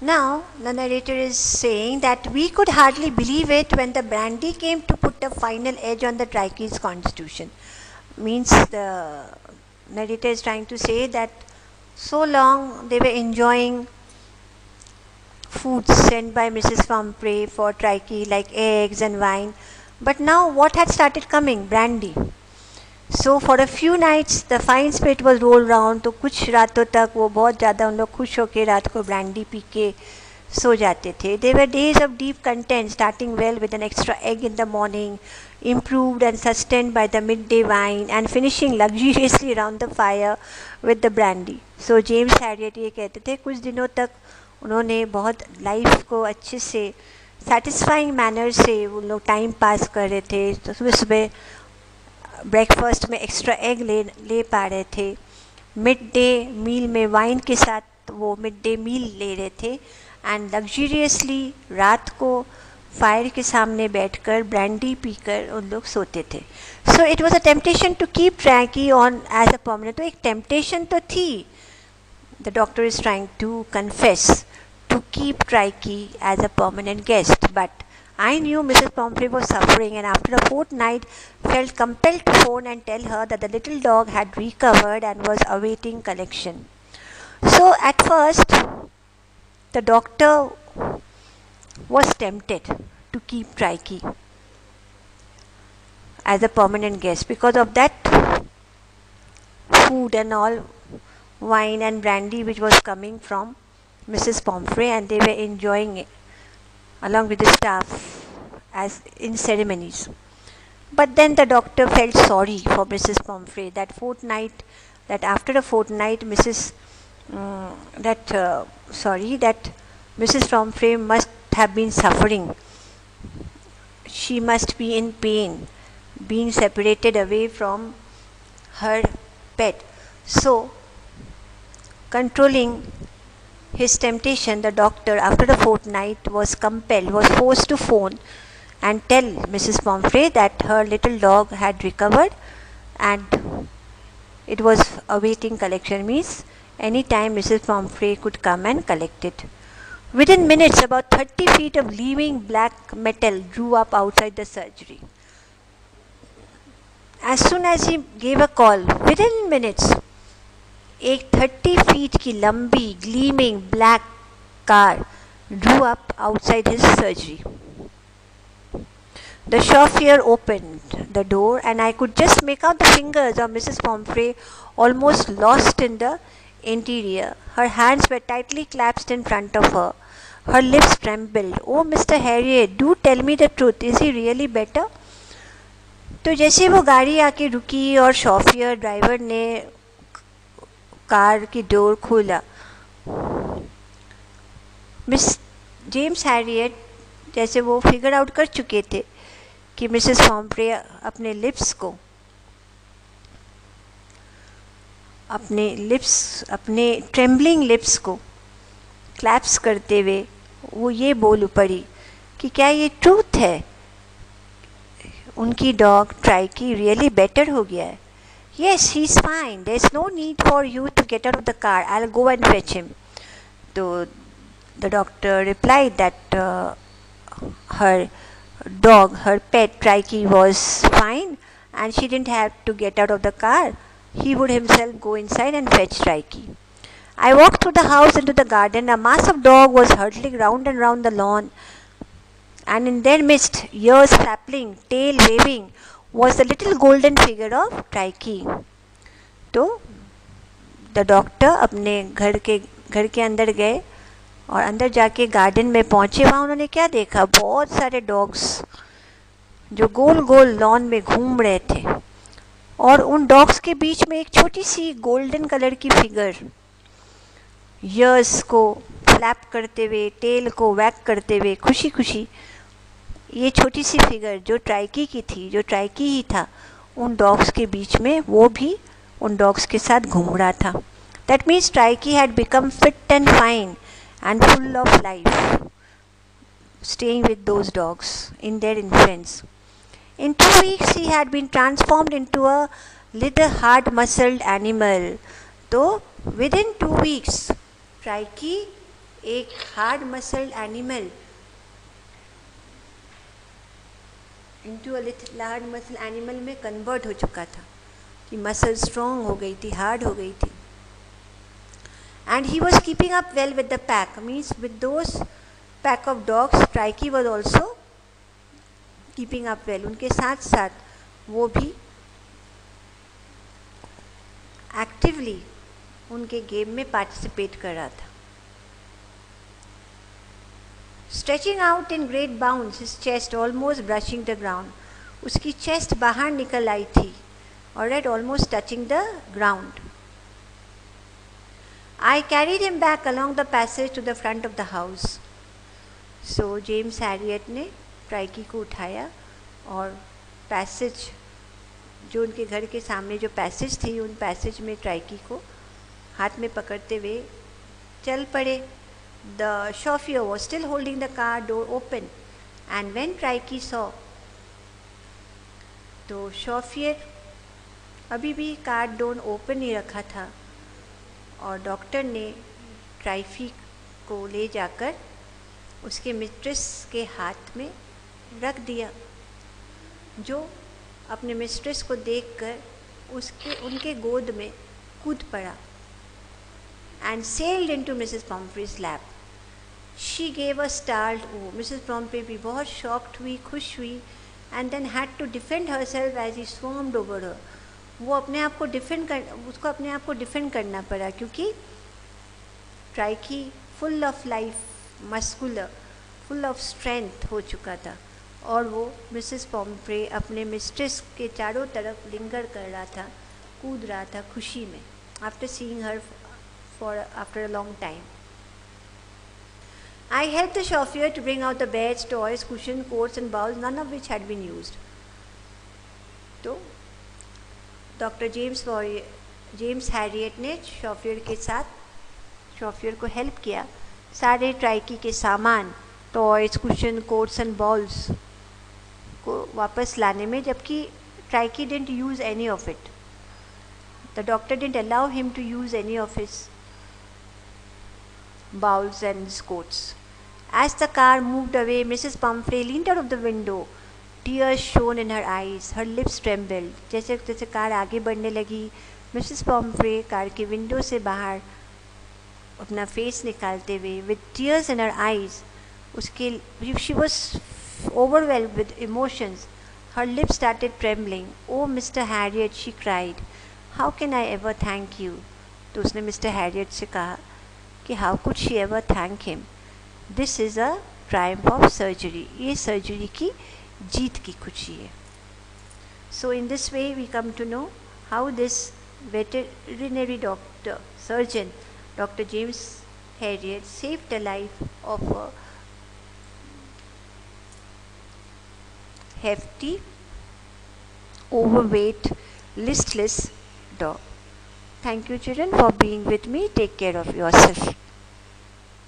Now, the narrator is saying that we could hardly believe it when the brandy came to put a final edge on the Triche's constitution. Means the narrator is trying to say that so long they were enjoying foods sent by Mrs. Pomfrey for Triche like eggs and wine, but now what had started coming? Brandy. So for a few nights the fine spirit was rolled round, तो कुछ रातों तक वो बहुत ज़्यादा उन लोग खुश होकर रात को ब्रांडी पी के सो जाते थे. They were days of deep content, starting well with an extra egg in the morning, improved and sustained by the midday wine, and finishing luxuriously around the fire with the brandy. So James Harriet ये कहते थे कुछ दिनों तक उन्होंने बहुत life को अच्छे से सेटिस्फाइंग मैनर से वो लोग टाइम पास कर रहे थे. तो सुबह सुबह ब्रेकफास्ट में एक्स्ट्रा एग ले पा रहे थे, मिड डे मील में वाइन के साथ वो मिड डे मील ले रहे थे, एंड लग्जूरियसली रात को फायर के सामने बैठकर ब्रांडी पीकर उन लोग सोते थे. So it was a temptation to keep ट्रैकी ऑन एज अ परमानेंट. तो एक टेम्पटेशन तो थी. The doctor is trying to confess to keep Triche as a permanent guest, but I knew Mrs. Pomfrey was suffering, and after a fortnight felt compelled to phone and tell her that the little dog had recovered and was awaiting collection. So at first the doctor was tempted to keep Triche as a permanent guest because of that food and all, wine and brandy which was coming from Mrs. Pomfrey, and they were enjoying it along with the staff as in ceremonies. But then the doctor felt sorry for Mrs. Pomfrey. That after a fortnight, that Mrs. Pomfrey must have been suffering. She must be in pain, being separated away from her pet. So, controlling his temptation, the doctor, after a fortnight, was forced to phone and tell Mrs. Pomfrey that her little dog had recovered and it was awaiting collection. Means any time Mrs. Pomfrey could come and collect it. Within minutes, about 30 feet of gleaming black metal drew up outside the surgery. As soon as he gave a call, within minutes, एक 30 feet की लंबी gleaming black car drew up outside his surgery. The chauffeur opened the door and I could just make out the fingers of Mrs. Pomfrey almost lost in the interior. Her hands were tightly clasped in front of her. Her lips trembled. "Oh, Mr. Harriet, do tell me the truth. Is he really better?" तो जैसे वो गाड़ी आके रुकी और chauffeur driver ने car की door खोला, मिस जेम्स हैरियट जैसे वो फिगर आउट कर चुके थे कि मिसेस पॉम्फ्रे अपने ट्रेम्बलिंग लिप्स को क्लैप्स करते हुए वो ये बोल पड़ी कि क्या ये ट्रूथ है, उनकी डॉग ट्राइकी रियली बेटर हो गया है. Yes, he's fine. There's no need for you to get out of the car. I'll go and fetch him. So the doctor replied that her dog, her pet Triche, was fine and she didn't have to get out of the car. He would himself go inside and fetch Triche. I walked through the house into the garden. A mass of dogs was hurtling round and round the lawn, and in their midst, ears flapping, tail waving, was the little golden figure of Triche. तो the doctor अपने घर के अंदर गए और अंदर जाके garden में पहुँचे. वहाँ उन्होंने क्या देखा, बहुत सारे डॉग्स जो गोल गोल लॉन में घूम रहे थे, और उन डॉग्स के बीच में एक छोटी सी गोल्डन कलर की फिगर ईयर्स को फ्लैप करते हुए, टेल को वैक करते हुए खुशी खुशी, ये छोटी सी फिगर जो ट्राइकी की थी, जो ट्राइकी ही था, उन डॉग्स के बीच में वो भी उन डॉग्स के साथ घूम रहा था. That means Tricki had become fit and fine and full of life, staying with those dogs in their influence. In 2 weeks he had been transformed into a little hard-muscled animal. So within 2 weeks, Triche एक hard muscled animal into a little hard muscle animal में convert हो चुका था, कि muscle strong हो गई थी, hard हो गई थी. And he was keeping up well with the pack, means with those pack of dogs, Trikey was also keeping up well. उनके साथ साथ वो भी एक्टिवली उनके गेम में पार्टिसिपेट कर रहा था. Stretching out in great bounds, his chest almost brushing the ground. उसकी चेस्ट बाहर निकल आई थी, alright, almost touching the ground. I carried him back along the passage to the front of the house. So James Herriot ने ट्राइकी को उठाया और passage, जो उनके घर के सामने जो पैसेज थी, उन पैसेज में ट्राइकी को हाथ में पकड़ते हुए चल पड़े. The chauffeur was still holding the car door open, and when Trikey saw, तो chauffeur अभी भी कार डोर ओपन ही रखा था और डॉक्टर ने ट्राइकी को ले जाकर उसके मिस्ट्रेस के हाथ में रख दिया, जो अपने मिस्ट्रेस को देखकर उनके गोद में कूद पड़ा. And sailed into Mrs. Pumphrey's lap. She gave a startled oh. Mrs. Pumphrey भी बहुत शॉक्ड हुई, खुश हुई, and then had to defend herself as he swarmed over her. वो उसको अपने आप को डिफेंड करना पड़ा, क्योंकि Tricki full of life, muscular, full of strength हो चुका था और वो मिसेस पॉम्फ्रे अपने मिस्ट्रेस के चारों तरफ लिंगर कर रहा था, कूद रहा था खुशी में, after seeing her after a long time. I helped the chauffeur to bring out the beds, toys, cushions, coats and bowls, none of which had been used. तो डॉक्टर जेम्स हैरियट ने शॉफियर को help किया सारे Tricki के सामान, toys, cushions, coats and balls को वापस लाने में, जबकि Tricki didn't use any of it. The doctor didn't allow him to use any of his bowls and his coats. As the car moved away, Mrs. Pumphrey leaned out of the window. Tears shone in her eyes. Her lips trembled. जैसे जैसे car आगे बढ़ने लगी, Mrs पॉम्फ्रे car के window से बाहर अपना face निकालते हुए, with tears in her eyes, उसके she was overwhelmed with emotions. Her lips started trembling. Oh, Mr. Harriet, she cried. How can I ever thank you? तो उसने मिस्टर हैरियट से कहा कि how could she ever thank him. This is a triumph of surgery. ये surgery की जीत की खुशी है. So in this way we come to know how this veterinary doctor surgeon doctor James Herriot saved the life of a hefty, overweight, listless dog. Thank you children for being with me. Take care of yourself.